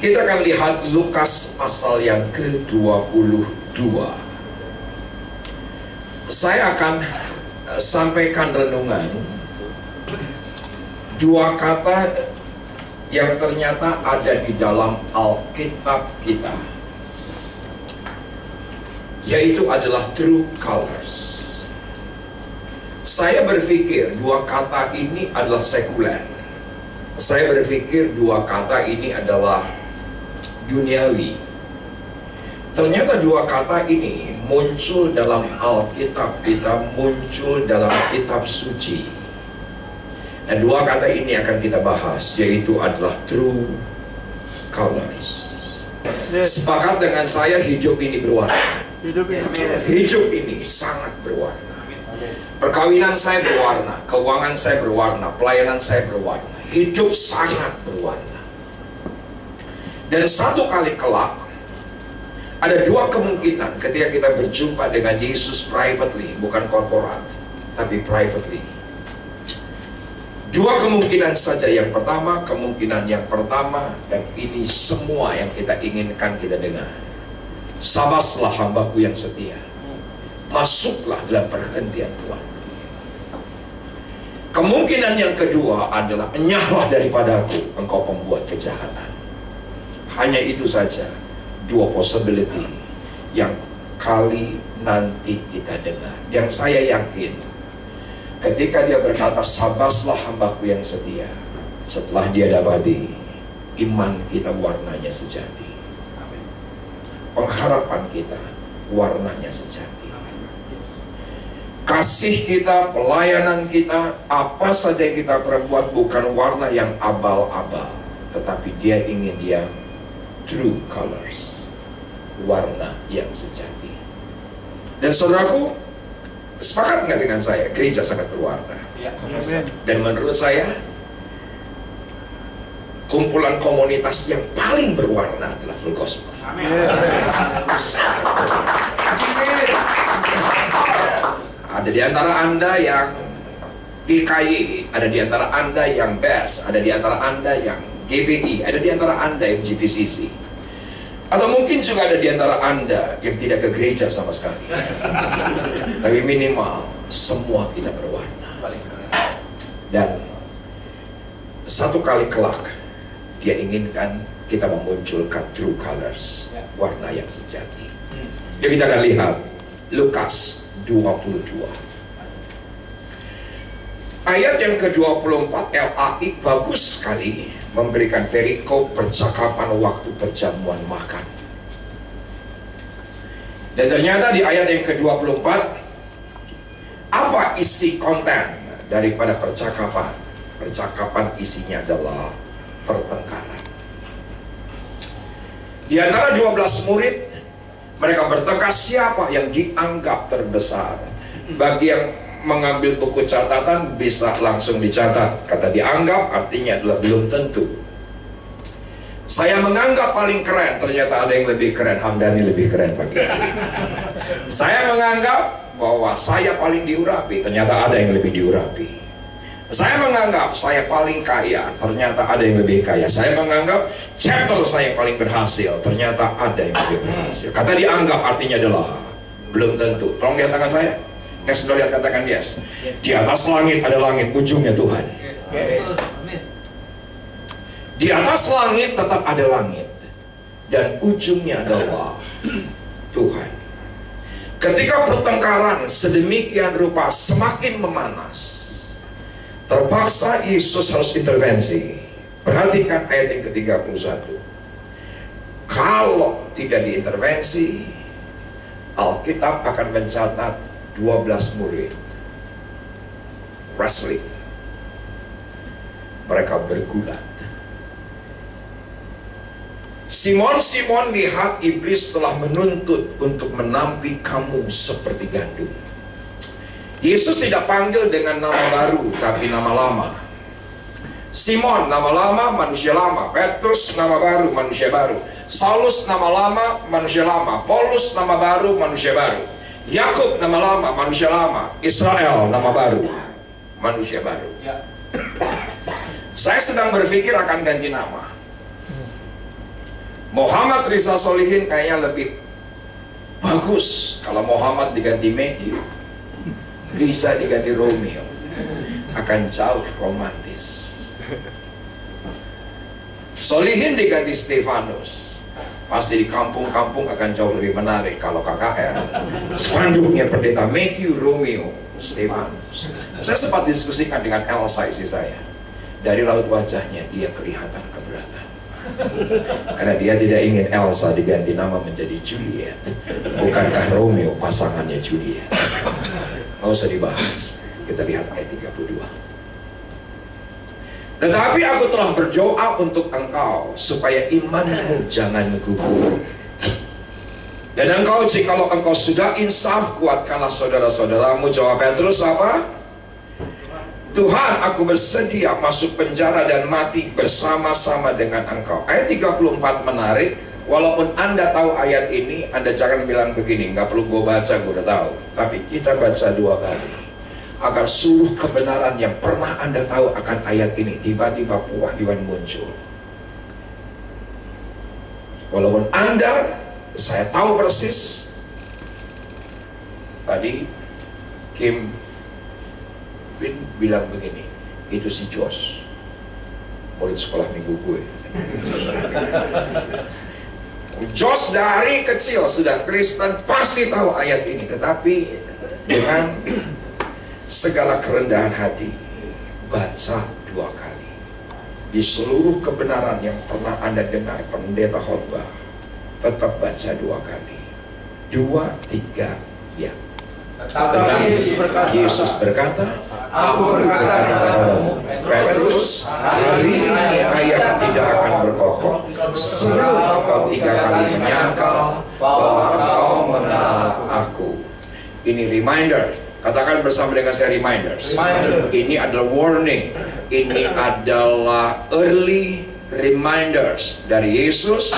Kita akan lihat Lukas pasal yang ke-22. Saya akan sampaikan renungan dua kata yang ternyata ada di dalam Alkitab kita, yaitu adalah true colors. Saya berpikir dua kata ini adalah sekuler. Saya berpikir dua kata ini adalah duniawi. Ternyata dua kata ini muncul dalam Alkitab kita, muncul dalam kitab suci. Dan dua kata ini akan kita bahas, yaitu adalah true colors. Sepakat dengan saya, hidup ini berwarna. Hidup ini sangat berwarna. Perkawinan saya berwarna, keuangan saya berwarna, pelayanan saya berwarna. Hidup sangat berwarna. Dan satu kali kelak, ada dua kemungkinan ketika kita berjumpa dengan Yesus privately, bukan korporat, tapi privately. Dua kemungkinan saja. Yang pertama, kemungkinan yang pertama, dan ini semua yang kita inginkan kita dengar. Sabaslah hambaku yang setia, masuklah dalam perhentian Tuhan. Kemungkinan yang kedua adalah, enyahlah daripadaku engkau pembuat kejahatan. Hanya itu saja dua possibility yang kali nanti kita dengar. Yang saya yakin, ketika dia berkata sabaslah hambaku yang setia, setelah dia dapati, iman kita warnanya sejati, pengharapan kita warnanya sejati, kasih kita, pelayanan kita, apa saja yang kita perbuat bukan warna yang abal-abal, tetapi dia ingin yang true colors, warna yang sejati. Dan saudaraku, sepakat nggak dengan saya? Gereja sangat berwarna. Dan menurut saya, kumpulan komunitas yang paling berwarna adalah Full Gospel. Ada di antara Anda yang GKY, ada di antara Anda yang BES, ada di antara Anda yang GBI, ada di antara Anda yang GPCC. Atau mungkin juga ada di antara Anda yang tidak ke gereja sama sekali. Tapi minimal semua kita berwarna. Dan satu kali kelak dia inginkan kita memunculkan true colors, warna yang sejati. Jadi kita akan lihat Lukas 22. Ayat yang ke-24 LAI bagus sekali memberikan perikop percakapan waktu perjamuan makan. Dan ternyata di ayat yang ke-24, apa isi konten daripada percakapan? Percakapan isinya adalah pertengkaran. Di antara 12 murid, mereka bertengkar siapa yang dianggap terbesar. Bagi yang mengambil buku catatan bisa langsung dicatat. Kata dianggap artinya adalah belum tentu. Saya menganggap paling keren, ternyata ada yang lebih keren. Hamdani lebih keren pagi hari. Saya menganggap bahwa saya paling diurapi, ternyata ada yang lebih diurapi. Saya menganggap saya paling kaya, ternyata ada yang lebih kaya. Saya menganggap chapter saya paling berhasil, ternyata ada yang lebih berhasil. Kata dianggap artinya adalah belum tentu. Tolong lihat tangan saya. Yang sudah lihat katakan yes. Di atas langit ada langit, ujungnya Tuhan. Di atas langit tetap ada langit, dan ujungnya adalah Tuhan. Ketika pertengkaran sedemikian rupa semakin memanas, terpaksa Yesus harus intervensi. Perhatikan ayat yang ke-31. Kalau tidak diintervensi, Alkitab akan mencatat 12 murid wrestling. Mereka bergulat. Simon lihat iblis telah menuntut untuk menampi kamu seperti gandum. Yesus tidak panggil dengan nama baru, tapi nama lama. Simon nama lama, manusia lama. Petrus nama baru, manusia baru. Saulus nama lama, manusia lama. Paulus nama baru, manusia baru. Yakub nama lama, manusia lama. Israel nama baru, manusia baru. Saya sedang berpikir akan ganti nama. Muhammad Rizal Solihin kayaknya lebih bagus kalau Muhammad diganti Matthew, Riza diganti Romeo, akan jauh romantis. Solihin diganti Stefanus, pasti di kampung-kampung akan jauh lebih menarik. Kalau KKR spanduknya pendeta Matthew, Romeo, Stefanus. Saya sempat diskusikan dengan Elsa istri saya. Dari raut wajahnya dia kelihatan keberatan, karena dia tidak ingin Elsa diganti nama menjadi Juliet. Bukankah Romeo pasangannya Juliet? Nggak usah dibahas. Kita lihat ayat 32. Tetapi aku telah berdoa untuk engkau supaya imanmu jangan gugur. Dan engkau, jikalau engkau sudah insaf, kuatkanlah saudara-saudaramu. Jawab Petrus apa? Tuhan, aku bersedia masuk penjara dan mati bersama-sama dengan engkau. Ayat 34 menarik. Walaupun Anda tahu ayat ini, Anda jangan bilang begini, nggak perlu gue baca, gue udah tahu. Tapi kita baca 2 kali, agar seluruh kebenaran yang pernah Anda tahu akan ayat ini tiba-tiba pewahyuan muncul. Walaupun Anda, saya tahu persis. Tadi Kim bilang begini, itu si Jos, murid sekolah minggu gue. Jos dari kecil sudah Kristen, pasti tahu ayat ini. Tetapi dengan segala kerendahan hati, baca 2 kali. Di seluruh kebenaran yang pernah Anda dengar pendeta khotbah, tetap baca 2 kali. 2, 3, ya. Yesus berkata, aku berkata kepadamu, Petrus, hari ini ayam tidak akan berkokok sebelum engkau 3 kali menyangkal bahwa engkau mengenal aku. Ini reminder. Katakan bersama dengan saya, reminders. Ini adalah warning. Ini adalah early reminders dari Yesus.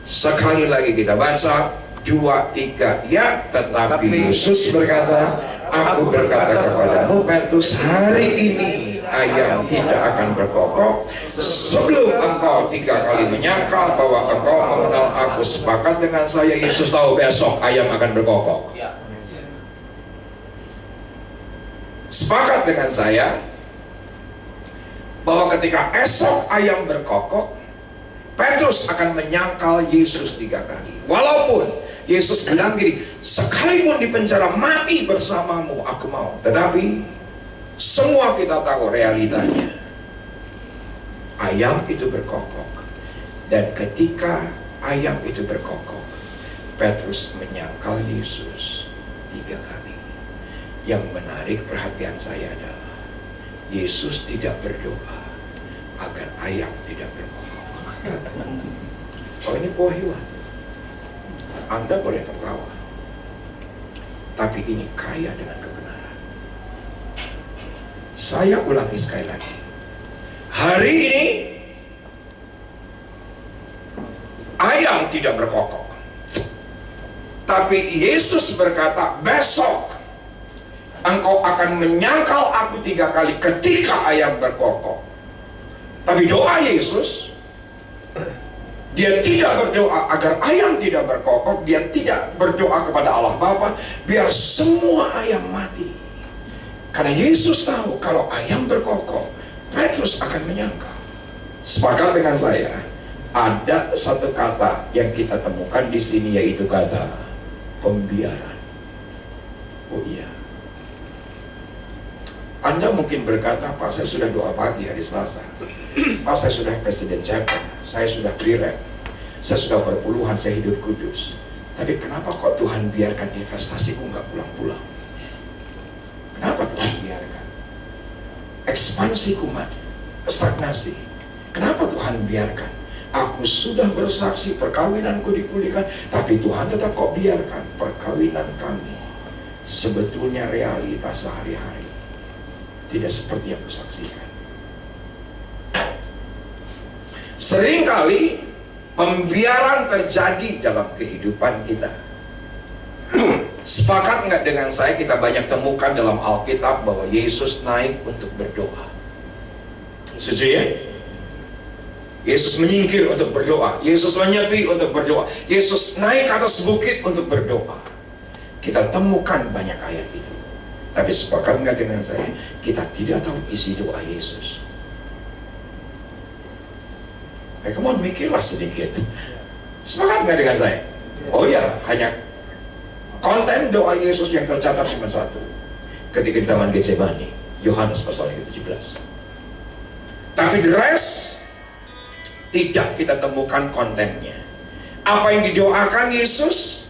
Sekali lagi kita baca 2, 3, ya. Tetapi Yesus berkata, aku berkata kepadamu Petrus, hari ini ayam tidak akan berkokok sebelum engkau 3 kali menyangkal bahwa engkau mengenal aku. Sepakat dengan saya, Yesus tahu besok ayam akan berkokok. Sepakat dengan saya bahwa ketika esok ayam berkokok, Petrus akan menyangkal Yesus 3 kali. Walaupun Yesus bilang gini, sekalipun di penjara mati bersamamu, aku mau. Tetapi semua kita tahu realitanya. Ayam itu berkokok. Dan ketika ayam itu berkokok, Petrus menyangkal Yesus 3 kali. Yang menarik perhatian saya adalah Yesus tidak berdoa agar ayam tidak berkokok. Oh, ini pewahyuan. Anda boleh tertawa, tapi ini kaya dengan kebenaran. Saya ulangi sekali lagi. Hari ini ayam tidak berkokok, tapi Yesus berkata, besok engkau akan menyangkal aku 3 kali ketika ayam berkokok. Tapi doa Yesus, dia tidak berdoa agar ayam tidak berkokok. Dia tidak berdoa kepada Allah Bapa biar semua ayam mati. Karena Yesus tahu kalau ayam berkokok, Petrus akan menyangkal. Sepakat dengan saya, ada satu kata yang kita temukan di sini, yaitu kata pembiaran. Oh iya. Anda mungkin berkata, Pak, saya sudah doa pagi hari Selasa. Pak, saya sudah presiden chapter, saya sudah pre-rep, saya sudah berpuluhan, saya hidup kudus. Tapi kenapa kok Tuhan biarkan investasiku nggak pulang-pulang? Kenapa Tuhan biarkan ekspansiku stagnasi? Kenapa Tuhan biarkan? Aku sudah bersaksi perkawinanku dipulihkan, tapi Tuhan tetap kok biarkan perkawinan kami sebetulnya realitas sehari-hari tidak seperti yang kusaksikan. Seringkali pembiaran terjadi dalam kehidupan kita. Sepakat nggak dengan saya, kita banyak temukan dalam Alkitab bahwa Yesus naik untuk berdoa. Setuju ya? Yesus menyingkir untuk berdoa. Yesus menyepi untuk berdoa. Yesus naik ke atas bukit untuk berdoa. Kita temukan banyak ayat itu. Tapi sepakat nggak dengan saya? Kita tidak tahu isi doa Yesus. Kamu mikirlah sedikit. Sepakat nggak dengan saya? Oh ya, hanya konten doa Yesus yang tercatat cuma satu. Ketika di Taman Getsemani, Yohanes pasal yang ke-17. Tapi the rest tidak kita temukan kontennya. Apa yang didoakan Yesus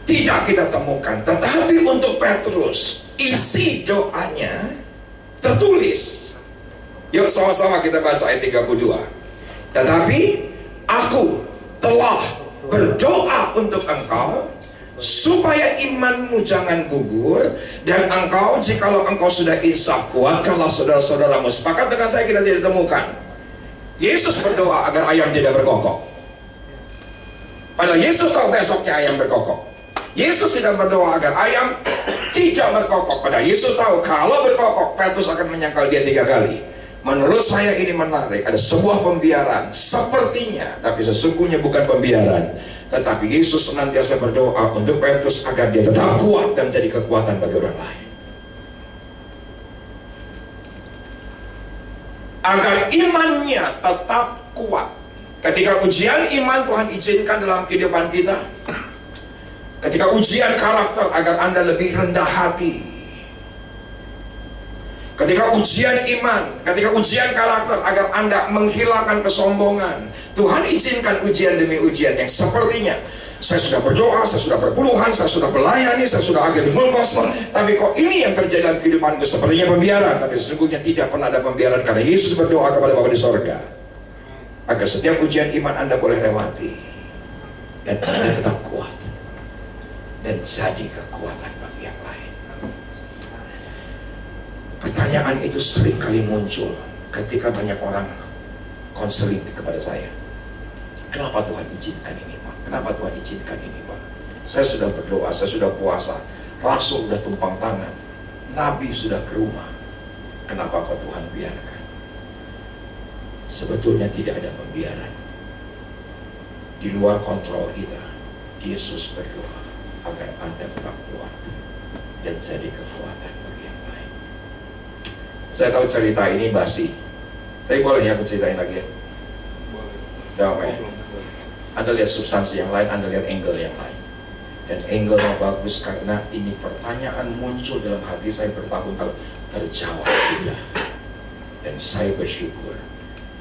tidak kita temukan. Tetapi untuk Petrus, isi doanya tertulis. Yuk sama-sama kita baca ayat 32. Tetapi aku telah berdoa untuk engkau supaya imanmu jangan gugur, dan engkau, jikalau engkau sudah insaf, kuatkanlah saudara-saudaramu. Sepakat dengan saya, kita tidak temukan Yesus berdoa agar ayam tidak berkokok. Padahal Yesus tahu besoknya ayam berkokok. Yesus tidak berdoa agar ayam tidak berkokok. Padahal Yesus tahu kalau berkokok, Petrus akan menyangkal dia 3 kali. Menurut saya ini menarik. Ada sebuah pembiaran sepertinya, tapi sesungguhnya bukan pembiaran. Tetapi Yesus senantiasa berdoa untuk Petrus agar dia tetap kuat dan jadi kekuatan bagi orang lain. Agar imannya tetap kuat. Ketika ujian iman Tuhan izinkan dalam kehidupan kita, ketika ujian karakter agar Anda lebih rendah hati, ketika ujian iman, ketika ujian karakter agar Anda menghilangkan kesombongan, Tuhan izinkan ujian demi ujian yang sepertinya saya sudah berdoa, saya sudah berpuluhan, saya sudah melayani, saya sudah akhir full gospel, tapi kok ini yang terjadi dalam kehidupanku sepertinya pembiaran. Tapi sesungguhnya tidak pernah ada pembiaran, karena Yesus berdoa kepada Bapa di sorga agar setiap ujian iman Anda boleh lewati dan Anda tetap kuat dan jadi kekuatan bagi yang lain. Pertanyaan itu sering kali muncul ketika banyak orang konseling kepada saya. Kenapa Tuhan izinkan ini, Pak? Kenapa Tuhan izinkan ini, Pak? Saya sudah berdoa, saya sudah puasa, Rasul sudah tumpang tangan, Nabi sudah ke rumah. Kenapa kok Tuhan biarkan? Sebetulnya tidak ada pembiaran. Di luar kontrol kita. Yesus berdoa agar Anda tetap kuat dan jadi kekuatan bagi yang lain. Saya tahu cerita ini basi, tapi boleh ya aku ceritain lagi ya? Boleh. Anda lihat substansi yang lain, Anda lihat angle yang lain. Dan angle-nya bagus karena ini pertanyaan muncul dalam hati saya bertahun-tahun, terjawab sudah. Dan saya bersyukur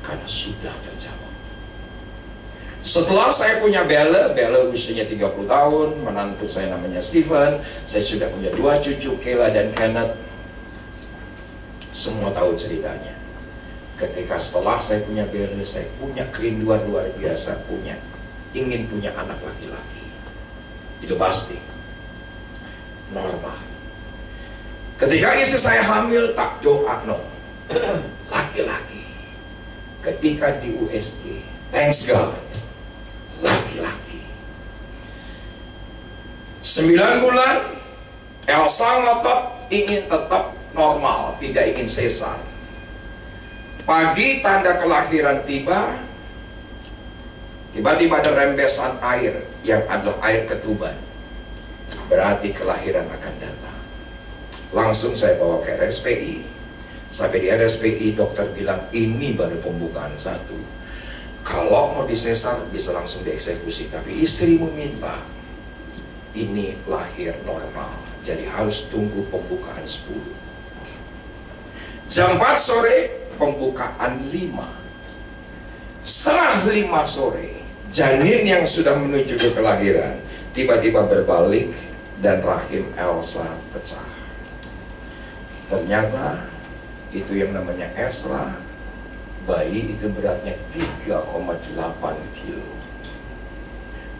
karena sudah terjawab. Setelah saya punya Bella usianya 30 tahun, menantu saya namanya Stephen, saya sudah punya 2 cucu, Kayla dan Kenneth. Semua tahu ceritanya. Ketika setelah saya punya Bella, saya punya kerinduan luar biasa, ingin punya anak laki-laki. Itu pasti normal. Ketika istri saya hamil, tak doa, no, laki-laki. Ketika di USG, thanks God, laki-laki. 9 bulan, Elsa ngotot ingin tetap normal, tidak ingin sesar. Pagi tanda kelahiran tiba, tiba-tiba ada rembesan air yang adalah air ketuban. Berarti kelahiran akan datang. Langsung saya bawa ke RSPI. Sampai di RSPI dokter bilang ini baru pembukaan 1. Kalau mau disesar bisa langsung dieksekusi, tapi istrimu minta ini lahir normal, jadi harus tunggu pembukaan 10. Jam 4 sore pembukaan 5. Setengah 5 sore janin yang sudah menuju ke kelahiran tiba-tiba berbalik dan rahim Elsa pecah. Ternyata itu yang namanya Ezra, bayi itu beratnya 3,8 kilo.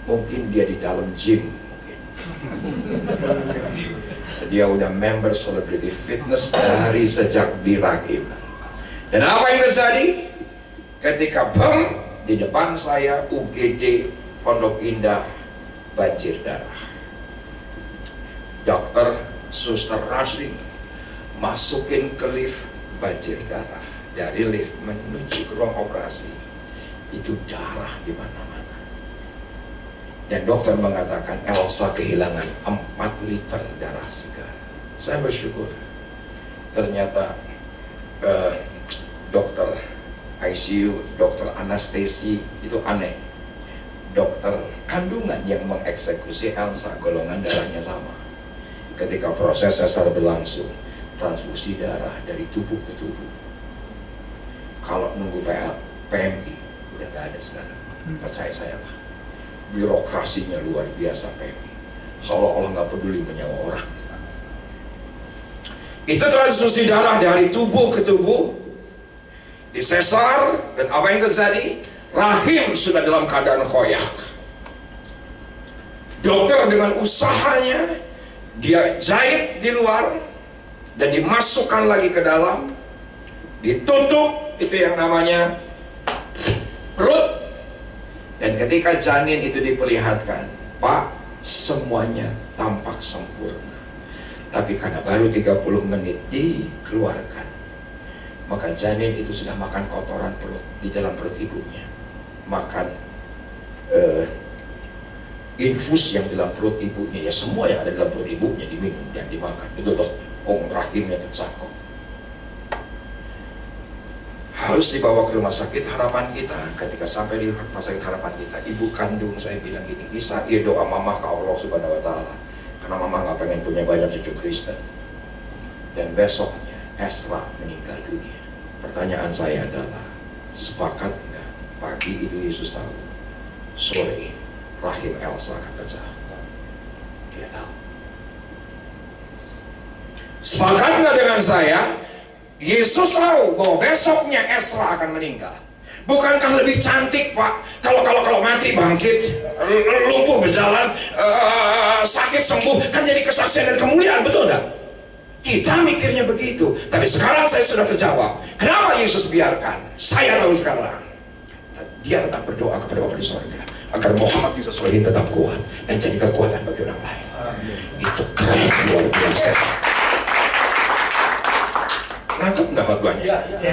Mungkin dia di dalam gym, dia udah member celebrity fitness dari sejak di rahim. Dan apa yang terjadi? Ketika di depan saya UGD Pondok Indah banjir darah. Dokter, suster rushing, masukin ke lift, banjir darah. dari lift menuju ke ruang operasi, itu darah di mana-mana. Dan dokter mengatakan Elsa kehilangan 4 liter darah segar. Saya bersyukur. Ternyata dokter ICU, dokter anestesi itu aneh. Dokter kandungan yang mengeksekusi Elsa, golongan darahnya sama. Ketika proses sesar berlangsung, transfusi darah dari tubuh ke tubuh. Kalau nunggu PMI, udah gak ada sekarang. Percaya saya lah. Birokrasinya luar biasa PMI. Seolah-olah gak peduli menyawa orang. Itu transfusi darah dari tubuh ke tubuh. Disesar, dan apa yang terjadi? Rahim sudah dalam keadaan koyak. Dokter dengan usahanya, dia jahit di luar, dan dimasukkan lagi ke dalam, ditutup, itu yang namanya perut. Dan ketika janin itu diperlihatkan, Pak, semuanya tampak sempurna. Tapi karena baru 30 menit dikeluarkan, maka janin itu sudah makan kotoran perut di dalam perut ibunya. Makan infus yang dalam perut ibunya, ya semua yang ada dalam perut ibunya diminum dan dimakan. Itu loh, rahimnya pecah kok. Harus dibawa ke rumah sakit harapan kita. Ketika sampai di rumah sakit harapan kita, ibu kandung saya bilang gini, bisa doa mama ke Allah Subhanahu wa Ta'ala, karena mama gak pengen punya banyak cucu Kristen. Dan besoknya Esra meninggal dunia. Pertanyaan saya adalah, sepakat enggak pagi itu Yesus tahu, sore rahim Elsa akan pecah? Dia tahu. Sepakat enggak dengan saya, Yesus tahu bahwa besoknya Esra akan meninggal? Bukankah lebih cantik, Pak, kalau mati bangkit, lumpuh berjalan, sakit sembuh, kan jadi kesaksian dan kemuliaan, betul enggak? Kita mikirnya begitu. Tapi sekarang saya sudah terjawab. Kenapa Yesus biarkan? Saya tahu sekarang. Dia tetap berdoa kepada Bapa di sorga, agar Muhammad bisa Solihin tetap kuat dan jadi kekuatan bagi orang lain. Itu keren, luar biasa. Nangkep nggak khotbahnya? Ya.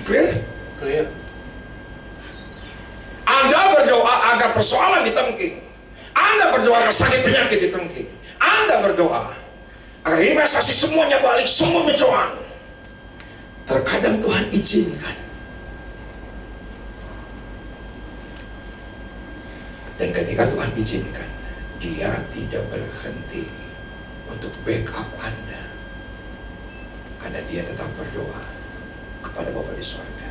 Clear? Anda berdoa agar persoalan ditengking. Anda berdoa agar sakit penyakit ditengking. Anda berdoa agar investasi semuanya balik, semuanya cuan. Terkadang Tuhan izinkan. Dan ketika Tuhan izinkan, Dia tidak berhenti untuk backup Anda. Karena Dia tetap berdoa kepada Bapa di sorga,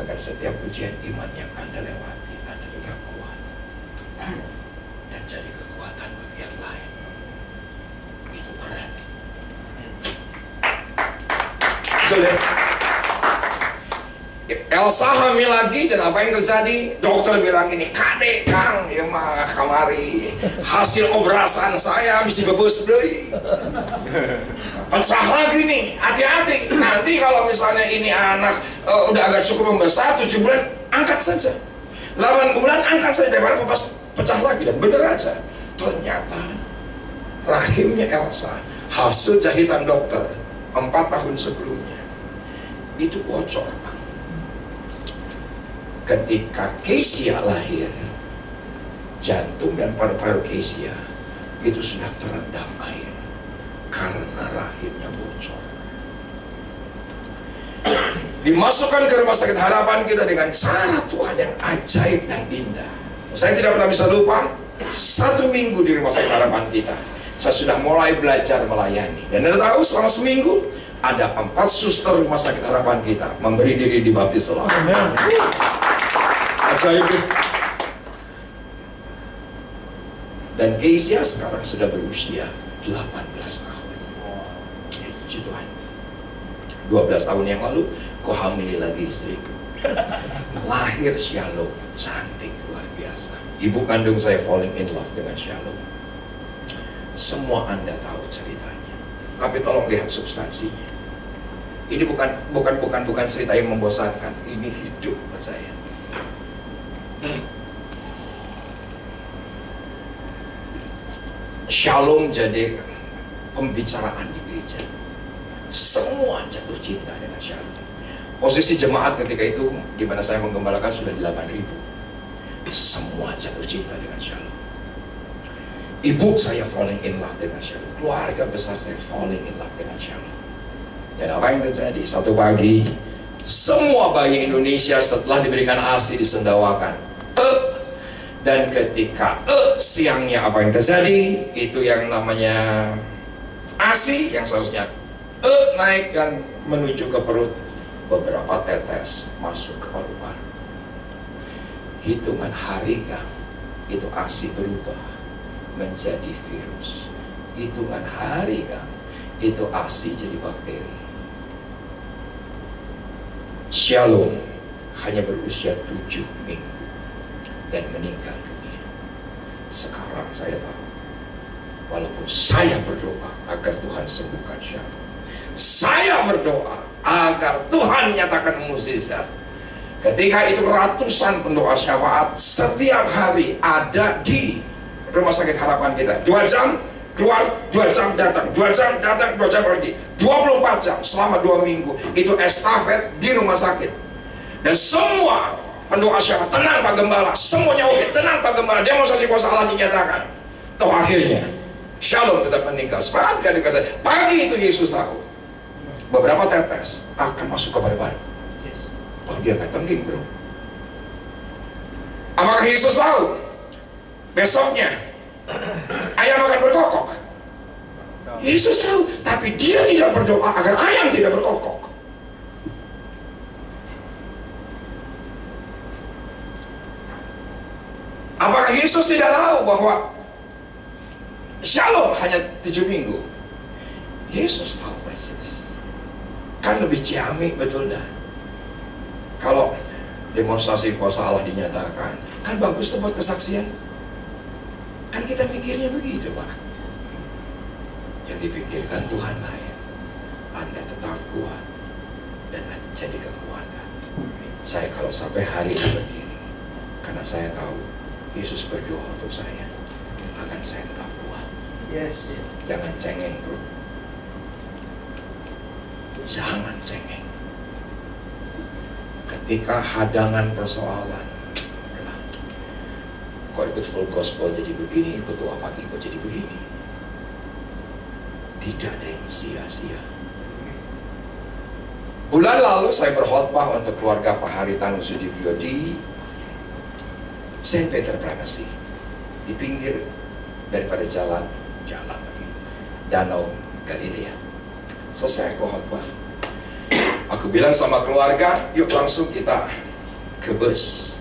agar setiap ujian iman yang Anda lewati, Anda tetap kuat dan jadi kekuatan bagi yang lain. Itu keren. Betul ya? Elsa hamil lagi, dan apa yang terjadi? Dokter bilang ini, Kade Kang, ya mah kamari hasil obrasan saya bisa bebus deh. Pecah lagi nih, hati-hati. Nanti kalau misalnya ini anak udah agak cukup membesar, 7 bulan, angkat saja. 8 bulan, angkat saja, daripada pecah lagi. Dan bener aja, ternyata rahimnya Elsa, hasil jahitan dokter 4 tahun sebelumnya, itu bocor, Bang. Ketika Kesia lahir, jantung dan paru-paru Kesia itu sudah terendam air karena rahimnya bocor. Dimasukkan ke rumah sakit harapan kita dengan cara Tuhan yang ajaib dan indah. Saya tidak pernah bisa lupa, 1 minggu di rumah sakit harapan kita, saya sudah mulai belajar melayani. Dan Anda tahu, selama seminggu ada 4 suster rumah sakit harapan kita memberi diri dibaptis selama. Ajaib. Dan Kesia sekarang sudah berusia 18 tahun. Puji Tuhan. 12 tahun yang lalu, kau hamili lagi istriku. Lahir Shalom, cantik luar biasa. Ibu kandung saya falling in love dengan Shalom. Semua Anda tahu ceritanya, tapi tolong lihat substansinya. Ini bukan cerita yang membosankan. Ini hidup buat saya. Shalom jadi pembicaraan di gereja. Semua jatuh cinta dengan Shalom. Posisi jemaat ketika itu di mana saya menggembalakan sudah 8.000. Semua jatuh cinta dengan Shalom. Ibu saya falling in love dengan Shalom. Keluarga besar saya falling in love dengan Shalom. Dan apa yang terjadi? Satu pagi, semua bayi Indonesia setelah diberikan ASI disendawakan. Dan ketika siangnya apa yang terjadi? Itu yang namanya ASI yang seharusnya naik dan menuju ke perut. Beberapa tetes masuk ke paru-paru. Hitungan hari kan, itu ASI berubah menjadi virus. Hitungan hari kan, itu ASI jadi bakteri. Shalom hanya berusia 7 minggu dan meninggal dunia. Sekarang saya tahu, walaupun saya berdoa agar Tuhan sembuhkan Shalom, saya berdoa agar Tuhan nyatakan mukjizat. Ketika itu ratusan pendoa syafaat setiap hari ada di Rumah Sakit Harapan kita. 2 jam keluar, 2 jam datang, 2 jam datang, 2 jam pergi. 24 jam selama 2 minggu. Itu estafet di rumah sakit. Dan semua pendoa syafaat, tenang Pak Gembala, semuanya oke, tenang Pak Gembala, demonstrasi kuasa Allah dinyatakan. Toh akhirnya Shalom tetap meninggal. Sepakat gak dengan saya? Pagi itu Yesus tahu beberapa tetes akan masuk ke paru-paru. Oh, dia nggak penting, bro. Apakah Yesus tahu besoknya ayam akan berkokok? Yesus tahu, tapi dia tidak berdoa agar ayam tidak berkokok. Apakah Yesus tidak tahu bahwa Shalom hanya 7 minggu? Yesus tahu persis. Kan lebih ciamik betul dah. Kalau demonstrasi kuasa Allah dinyatakan, kan bagus buat kesaksian. Kan kita mikirnya begitu, Pak. Yang dipikirkan Tuhan lain. Anda tetap kuat dan jadi kekuatan. Saya kalau sampai hari ini berdiri, karena saya tahu Yesus berdoa untuk saya, akan saya tetap kuat. Yes. Jangan cengeng, bro. Jangan cengeng. Ketika hadangan persoalan, kok ikut full gospel jadi begini, ikut doa pagi kok jadi begini. Tidak ada yang sia-sia. Bulan lalu saya berkhotbah untuk keluarga Pak Haritanu Sudibyo di St. Peter Primacy, di pinggir daripada jalan lagi, Danau Galilea. Selesai aku khotbah, aku bilang sama keluarga, yuk langsung kita ke bus.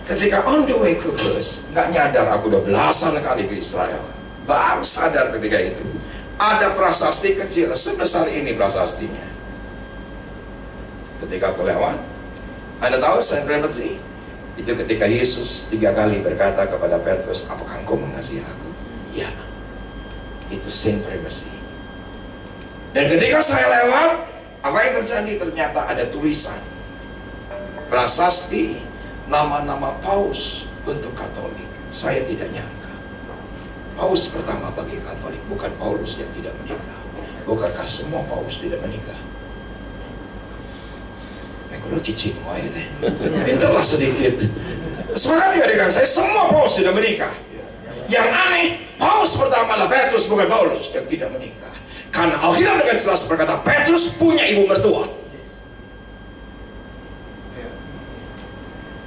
Ketika on the way ke bus, nggak nyadar aku udah belasan kali ke Israel. Baru sadar ketika itu ada prasasti kecil sebesar ini prasastinya. Ketika aku lewat, Anda tahu Saint Primacy? Itu ketika Yesus 3 kali berkata kepada Petrus, apakah engkau mengasihi aku? Ya, itu Saint Primacy. Dan ketika saya lewat, apa yang terjadi? Ternyata ada tulisan prasasti nama-nama paus untuk Katolik. Saya tidak nyangka. Paus pertama bagi Katolik bukan Paulus yang tidak menikah. Bukankah semua paus tidak menikah? Kalau cicing wae teh, pinterlah sedikit. Semangat ya dengan saya, semua paus tidak menikah. Yang aneh, paus pertama adalah Petrus, bukan Paulus yang tidak menikah. Karena Alkitab dengan jelas berkata Petrus punya ibu mertua.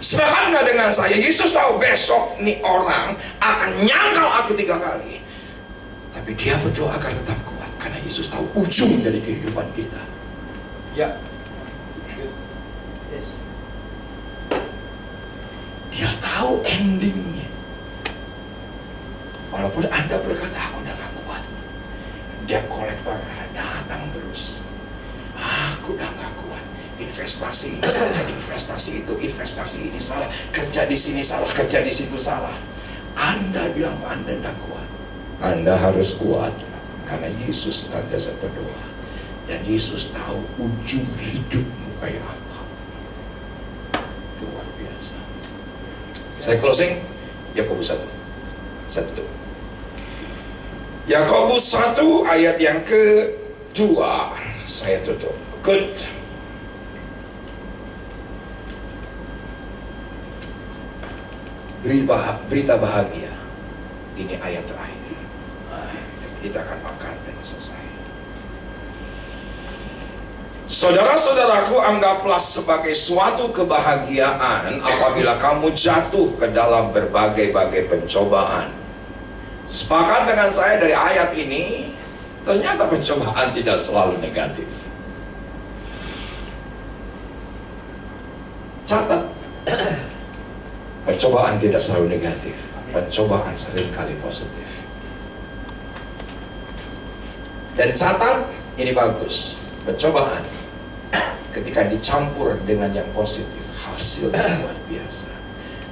Sepakat nggak dengan saya? Yesus tahu besok nih orang akan nyangkal aku 3 kali. Tapi dia berdoa agar tetap kuat, karena Yesus tahu ujung dari kehidupan kita. Ya. Dia tahu endingnya. Walaupun Anda berkata aku udah gak kuat, debt collector datang terus. Aku udah gak kuat. Investasi ini salah, investasi itu, investasi ini salah, kerja di sini salah, kerja di situ salah. Anda bilang Anda tidak kuat. Anda harus kuat karena Yesus senantiasa berdoa dan Yesus tahu ujung hidupmu kayak apa. Luar biasa. Saya closing Yakobus 1. Saya tutup. Yakobus 1 ayat yang kedua saya tutup. Good. berita bahagia. Ini ayat terakhir. Kita akan makan dan selesai. Saudara-saudaraku, anggaplah sebagai suatu kebahagiaan apabila kamu jatuh ke dalam berbagai-bagai pencobaan. Sepakat dengan saya dari ayat ini, ternyata pencobaan tidak selalu negatif. Catat, pencobaan tidak selalu negatif. Pencobaan seringkali positif. Dan catat, ini bagus, pencobaan ketika dicampur dengan yang positif, hasilnya luar biasa.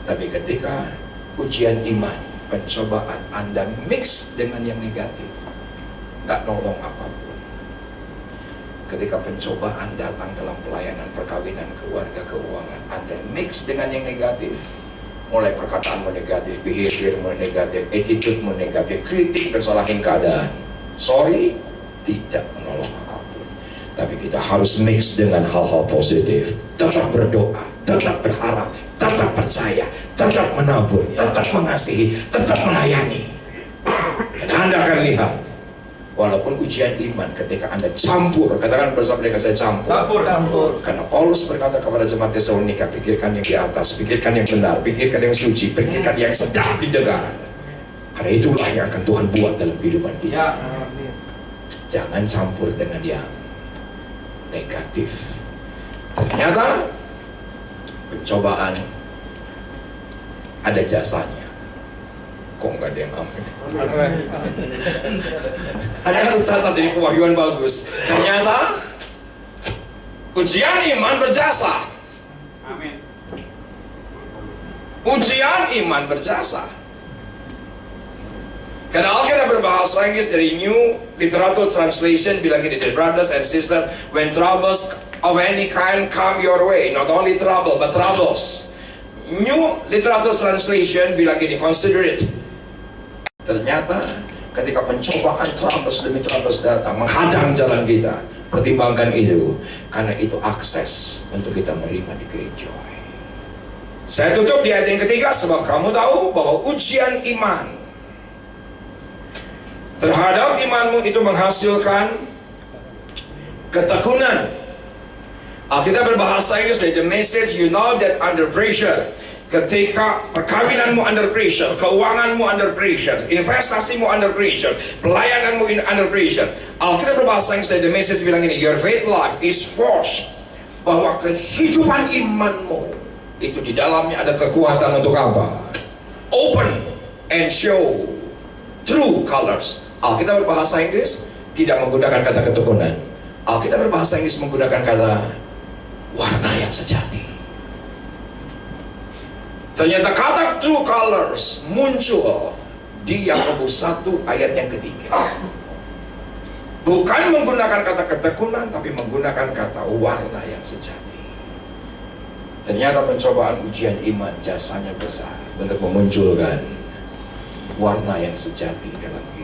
Tapi ketika ujian iman, pencobaan Anda mix dengan yang negatif, nggak nolong apapun. Ketika pencobaan datang dalam pelayanan perkawinan, keluarga, keuangan, Anda mix dengan yang negatif, mulai perkataanmu negatif, behaviormu negatif, attitude-mu negatif, kritik, kesalahan keadaan, sorry, tidak menolong apapun. Tapi kita harus mix dengan hal-hal positif. Tetap berdoa, tetap berharap, tetap percaya, tetap menabur, tetap mengasihi, tetap melayani. Dan Anda akan lihat, walaupun ujian iman ketika Anda campur, katakan bersama dengan saya campur. Karena Paulus berkata kepada jemaat Tesalonika, pikirkan yang di atas, pikirkan yang benar, pikirkan yang suci, pikirkan yang sedang didengar. Karena itulah yang akan Tuhan buat dalam kehidupan kita. Jangan campur dengan yang negatif. Ternyata pencobaan ada jasanya. Kok nggak ada yang amin? Ada harus catat, ini pewahyuan bagus. Ternyata ujian iman berjasa. Amin. Ujian iman berjasa. Karena Alkitab berbahasa Inggris dari New Literature Translation bilang gini, "Dear brothers and sisters, when troubles of any kind come your way, not only trouble but troubles." New Literature Translation bilang gini, "Consider it." Ternyata ketika pencobaan troubles demi troubles datang menghadang jalan kita, pertimbangkan itu, karena itu akses untuk kita menerima di gereja. Saya tutup di ayat yang ketiga, sebab kamu tahu bahwa ujian iman terhadap imanmu itu menghasilkan ketekunan. Alkitab berbahasa Inggris, the message, you know that under pressure, ketika perkawinanmu under pressure, keuanganmu under pressure, investasimu under pressure, pelayananmu under pressure, Alkitab berbahasa Inggris, the message bilang ini, your faith life is forced, bahwa kehidupan imanmu itu di dalamnya ada kekuatan untuk apa? Open and show true colors. Alkitab berbahasa Inggris tidak menggunakan kata ketekunan. Alkitab berbahasa Inggris menggunakan kata warna yang sejati. Ternyata kata true colors muncul di Yakobus 1 ayat yang ketiga. Bukan menggunakan kata ketekunan, tapi menggunakan kata warna yang sejati. Ternyata pencobaan ujian iman jasanya besar untuk memunculkan warna yang sejati dalam hidup.